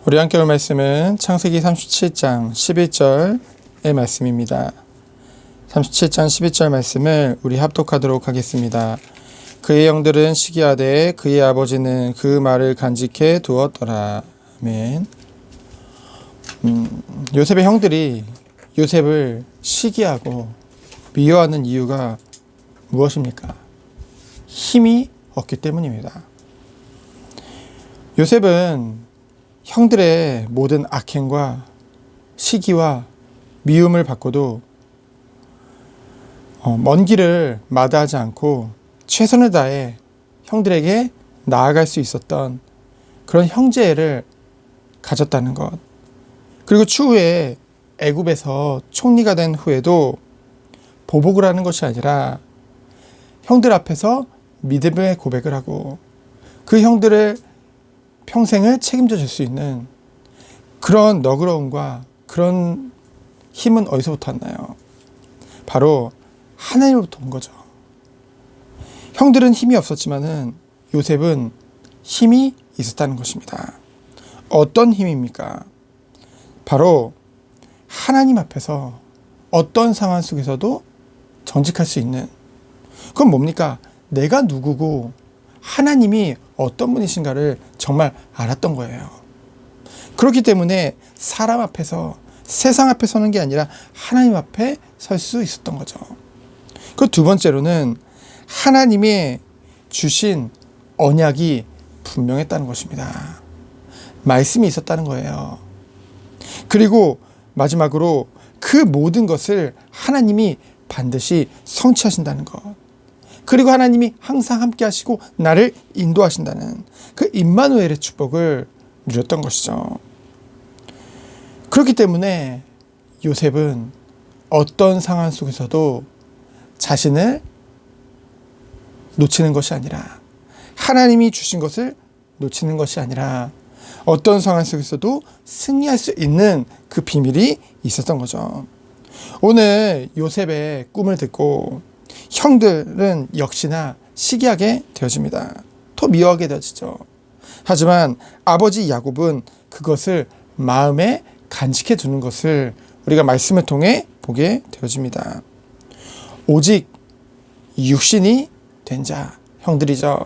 우리 함께 볼 말씀은 창세기 37장 11절의 말씀입니다. 37장 11절 말씀을 우리 합독하도록 하겠습니다. 그의 형들은 시기하되 그의 아버지는 그 말을 간직해 두었더라. 아멘. 요셉의 형들이 요셉을 시기하고 미워하는 이유가 무엇입니까? 힘이 없기 때문입니다. 요셉은 형들의 모든 악행과 시기와 미움을 받고도 먼 길을 마다하지 않고 최선을 다해 형들에게 나아갈 수 있었던 그런 형제를 가졌다는 것. 그리고 추후에 애굽에서 총리가 된 후에도 보복을 하는 것이 아니라 형들 앞에서 믿음의 고백을 하고 그 형들을 평생을 책임져 줄 수 있는 그런 너그러움과 그런 힘은 어디서부터 왔나요? 바로 하나님으로부터 온 거죠. 형들은 힘이 없었지만은 요셉은 힘이 있었다는 것입니다. 어떤 힘입니까? 바로 하나님 앞에서 어떤 상황 속에서도 정직할 수 있는, 그건 뭡니까? 내가 누구고 하나님이 어떤 분이신가를 정말 알았던 거예요. 그렇기 때문에 사람 앞에서, 세상 앞에 서는 게 아니라 하나님 앞에 설 수 있었던 거죠. 그 두 번째로는 하나님의 주신 언약이 분명했다는 것입니다. 말씀이 있었다는 거예요. 그리고 마지막으로 그 모든 것을 하나님이 반드시 성취하신다는 것. 그리고 하나님이 항상 함께 하시고 나를 인도하신다는 그 임마누엘의 축복을 누렸던 것이죠. 그렇기 때문에 요셉은 어떤 상황 속에서도 자신을 놓치는 것이 아니라, 하나님이 주신 것을 놓치는 것이 아니라 어떤 상황 속에서도 승리할 수 있는 그 비밀이 있었던 거죠. 오늘 요셉의 꿈을 듣고 형들은 역시나 시기하게 되어집니다. 더 미워하게 되어지죠. 하지만 아버지 야곱은 그것을 마음에 간직해 두는 것을 우리가 말씀을 통해 보게 되어집니다. 오직 육신이 된 자, 형들이죠.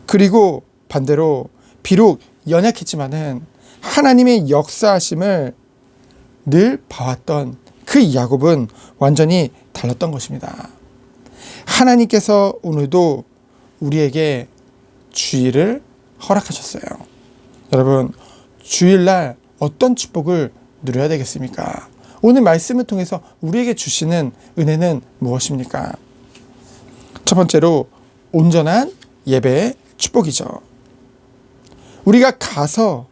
그리고 반대로 비록 연약했지만은 하나님의 역사하심을 늘 봐왔던 그 야곱은 완전히 달랐던 것입니다. 하나님께서 오늘도 우리에게 주일을 허락하셨어요. 여러분, 주일날 어떤 축복을 누려야 되겠습니까? 오늘 말씀을 통해서 우리에게 주시는 은혜는 무엇입니까? 첫 번째로 온전한 예배의 축복이죠. 우리가 가서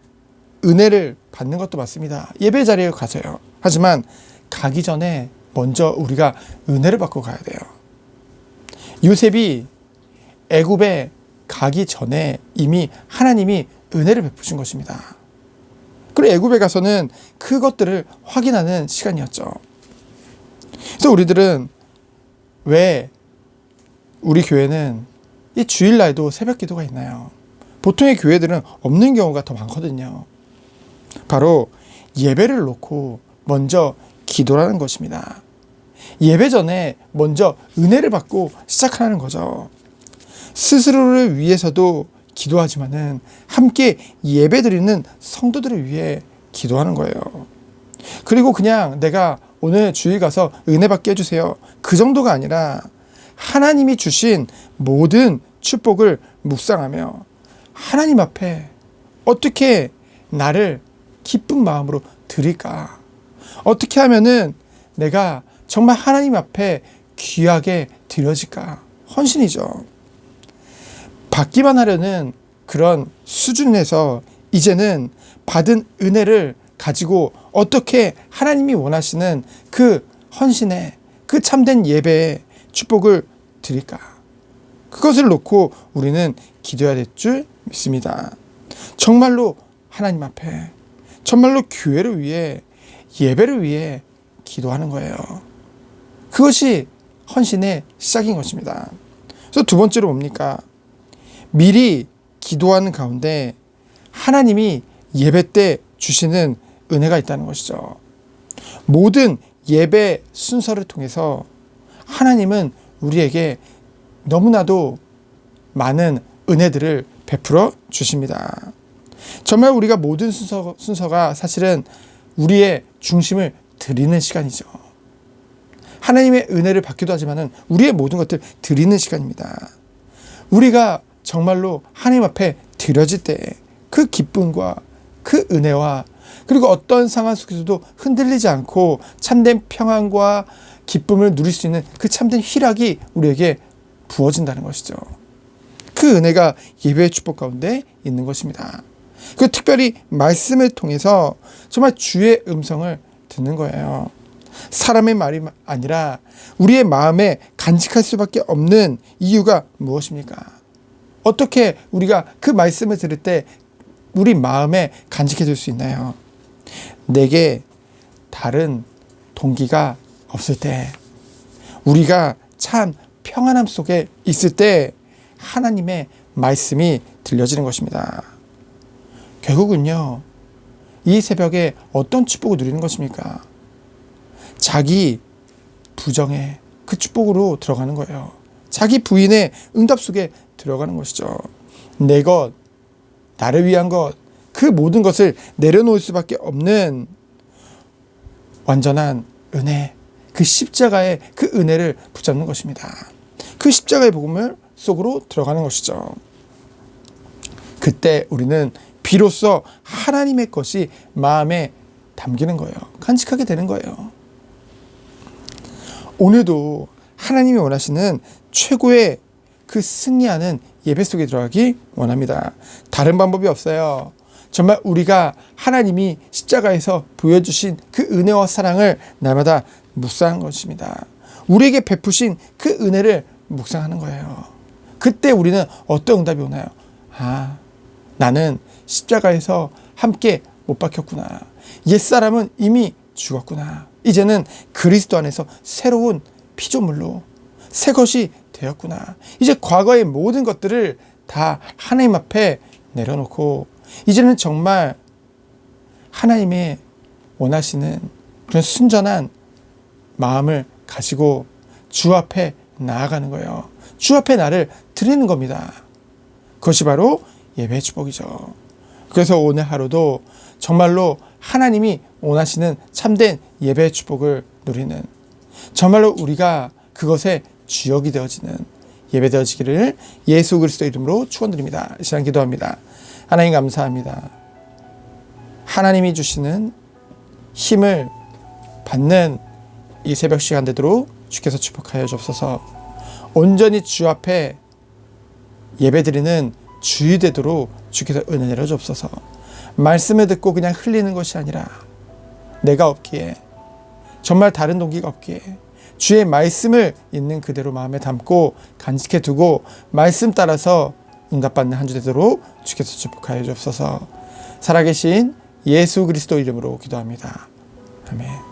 은혜를 받는 것도 맞습니다. 예배 자리에 가서요. 하지만 가기 전에 먼저 우리가 은혜를 받고 가야 돼요. 요셉이 애굽에 가기 전에 이미 하나님이 은혜를 베푸신 것입니다. 그리고 애굽에 가서는 그것들을 확인하는 시간이었죠. 그래서 우리들은 왜 우리 교회는 이 주일날도 새벽 기도가 있나요? 보통의 교회들은 없는 경우가 더 많거든요. 바로 예배를 놓고 먼저 기도라는 것입니다. 예배 전에 먼저 은혜를 받고 시작하는 거죠. 스스로를 위해서도 기도하지만은 함께 예배드리는 성도들을 위해 기도하는 거예요. 그리고 그냥 내가 오늘 주일 가서 은혜 받게 해주세요, 그 정도가 아니라 하나님이 주신 모든 축복을 묵상하며 하나님 앞에 어떻게 나를 기쁜 마음으로 드릴까? 어떻게 하면은 내가 정말 하나님 앞에 귀하게 드려질까? 헌신이죠. 받기만 하려는 그런 수준에서 이제는 받은 은혜를 가지고 어떻게 하나님이 원하시는 그 헌신에, 그 참된 예배에 축복을 드릴까? 그것을 놓고 우리는 기도해야 될 줄 믿습니다. 정말로 하나님 앞에, 정말로 교회를 위해, 예배를 위해 기도하는 거예요. 그것이 헌신의 시작인 것입니다. 그래서 두 번째로 뭡니까? 미리 기도하는 가운데 하나님이 예배 때 주시는 은혜가 있다는 것이죠. 모든 예배 순서를 통해서 하나님은 우리에게 너무나도 많은 은혜들을 베풀어 주십니다. 정말 우리가 모든 순서가 사실은 우리의 중심을 드리는 시간이죠. 하나님의 은혜를 받기도 하지만 우리의 모든 것들 드리는 시간입니다. 우리가 정말로 하나님 앞에 드려질 때 그 기쁨과 그 은혜와 그리고 어떤 상황 속에서도 흔들리지 않고 참된 평안과 기쁨을 누릴 수 있는 그 참된 희락이 우리에게 부어진다는 것이죠. 그 은혜가 예배의 축복 가운데 있는 것입니다. 그 특별히 말씀을 통해서 정말 주의 음성을 듣는 거예요. 사람의 말이 아니라 우리의 마음에 간직할 수밖에 없는 이유가 무엇입니까? 어떻게 우리가 그 말씀을 들을 때 우리 마음에 간직해질 수 있나요? 내게 다른 동기가 없을 때, 우리가 참 평안함 속에 있을 때 하나님의 말씀이 들려지는 것입니다. 결국은요, 이 새벽에 어떤 축복을 누리는 것입니까? 자기 부정의 그 축복으로 들어가는 거예요. 자기 부인의 응답 속에 들어가는 것이죠. 내 것, 나를 위한 것, 그 모든 것을 내려놓을 수밖에 없는 완전한 은혜, 그 십자가의 그 은혜를 붙잡는 것입니다. 그 십자가의 복음을 속으로 들어가는 것이죠. 그때 우리는 비로소 하나님의 것이 마음에 담기는 거예요. 간직하게 되는 거예요. 오늘도 하나님이 원하시는 최고의 그 승리하는 예배 속에 들어가기 원합니다. 다른 방법이 없어요. 정말 우리가 하나님이 십자가에서 보여주신 그 은혜와 사랑을 날마다 묵상하는 것입니다. 우리에게 베푸신 그 은혜를 묵상하는 거예요. 그때 우리는 어떤 응답이 오나요? 나는 십자가에서 함께 못 박혔구나. 옛사람은 이미 죽었구나. 이제는 그리스도 안에서 새로운 피조물로 새 것이 되었구나. 이제 과거의 모든 것들을 다 하나님 앞에 내려놓고 이제는 정말 하나님의 원하시는 그런 순전한 마음을 가지고 주 앞에 나아가는 거예요. 주 앞에 나를 드리는 겁니다. 그것이 바로 예배의 축복이죠. 그래서 오늘 하루도 정말로 하나님이 원하시는 참된 예배의 축복을 누리는, 정말로 우리가 그것의 주역이 되어지는 예배 되어지기를 예수 그리스도 이름으로 축원드립니다. 이 시간 기도합니다. 하나님 감사합니다. 하나님이 주시는 힘을 받는 이 새벽 시간 되도록 주께서 축복하여 주옵소서. 온전히 주 앞에 예배드리는 주의 되도록 주께서 은혜 내려 주옵소서. 말씀을 듣고 그냥 흘리는 것이 아니라 내가 없기에, 정말 다른 동기가 없기에 주의 말씀을 있는 그대로 마음에 담고 간직해 두고 말씀 따라서 응답받는 한 주 되도록 주께서 축복하여 주옵소서. 살아계신 예수 그리스도 이름으로 기도합니다. 아멘.